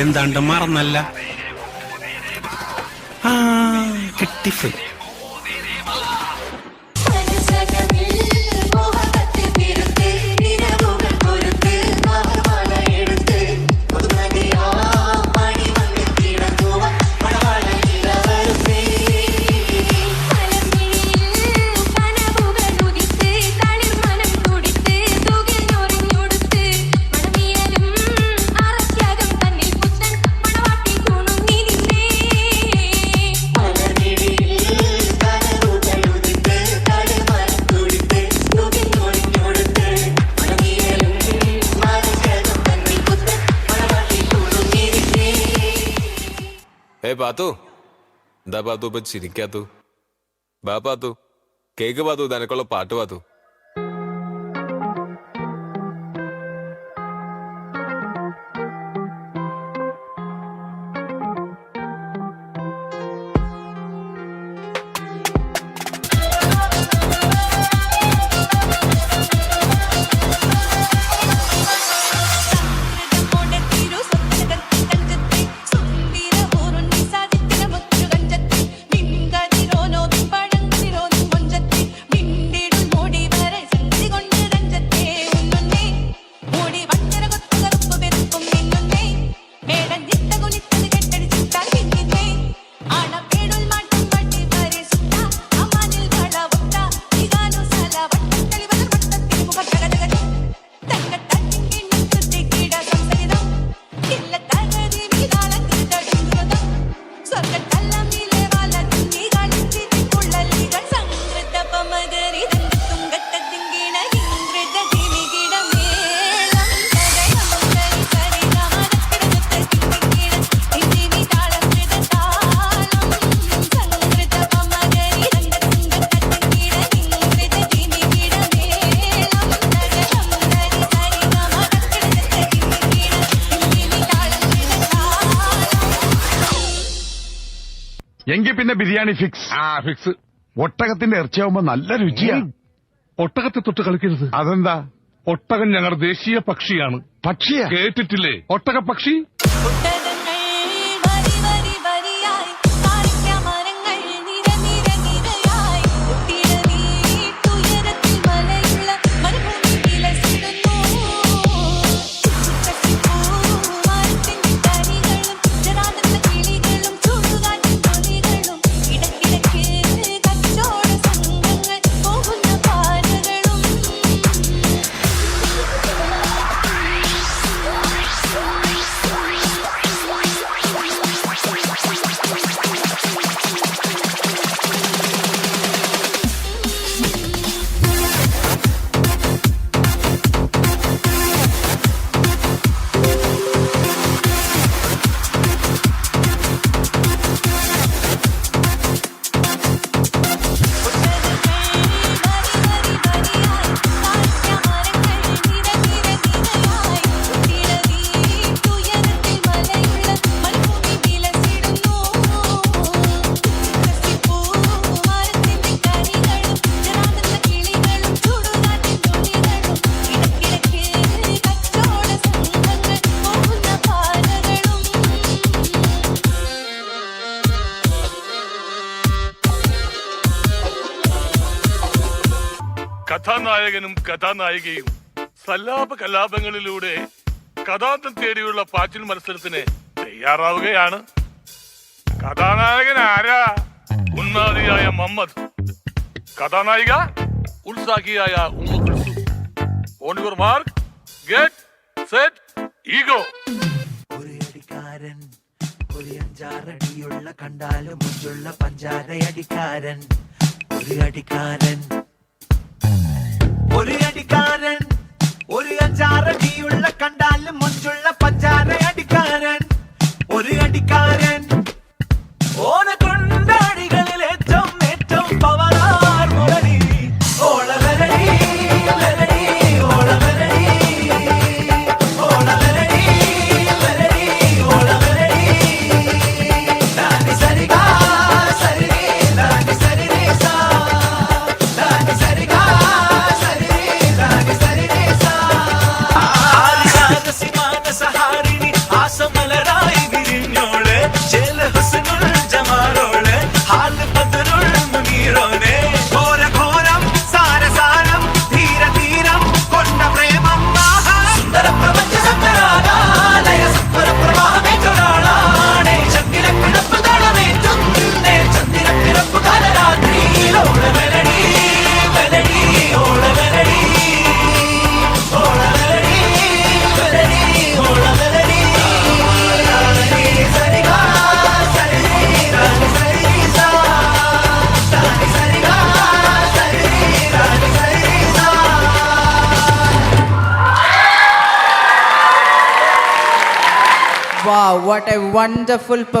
എന്താണ്ട് മറന്നല്ല. കിട്ടിഫൈ പാത്തു, എന്താ പാത്തു ഇപ്പൊ ചിരിക്കാത്തു? ബാ പാത്തു, കേക്ക് പാത്തു, നിനക്കുള്ള പാട്ട് പാത്തു. എങ്കിൽ പിന്നെ ബിരിയാണി ഫിക്സ്. ഫിക്സ്. ഒട്ടകത്തിന്റെ ഇറച്ചിയാവുമ്പോ നല്ല രുചിയാ. ഒട്ടകത്തെ തൊട്ട് കളിക്കരുത്. അതെന്താ? ഒട്ടകം ഞങ്ങളുടെ ദേശീയ പക്ഷിയാണ്. പക്ഷിയാ? കേട്ടിട്ടില്ലേ ഒട്ടക പക്ഷി? കഥാനായകനും കഥാനായികയും സല്ലാപ കലാപങ്ങളിലൂടെ കഥാന്തം തേടിയുള്ള പാച്ചിൽ മത്സരത്തിന് തയ്യാറാവുകയാണ്. കഥാനായകൻ ആരാ? ഉന്മാദിയായ മുഹമ്മദ്. കഥാനായിക ഉത്സാഹിയായ ഉമ്മ Kulsu. On your mark, get set, ego. ഒരു അടിക്കാരൻ, ഒരു അഞ്ചാറടിയുള്ള കണ്ടാലും മുഞ്ചുള്ള പഞ്ചാരയടിക്കാരൻ. ഒരു അടിക്കാരൻ, ഒരു അടിക്കാരൻ, ഒരു അഞ്ചാറടിയുള്ള കണ്ടാലും മുഞ്ചുള്ള പഞ്ചാരയടിക്കാരൻ. ഒരു അടിക്കാരൻ, ഓന കൊണ്ടാടികളിൽ ഏറ്റവും ഏറ്റവും പവറാർ മുരളി. ഓളവരടി വരടി, ഓളവരടി, ഓളവരടി വരടി, ഓളവരടി. ദാനി സരിഗാ സരിഗേ, ദാനി സരിഗേ സാ, Dani Wow, what a wonderful performance.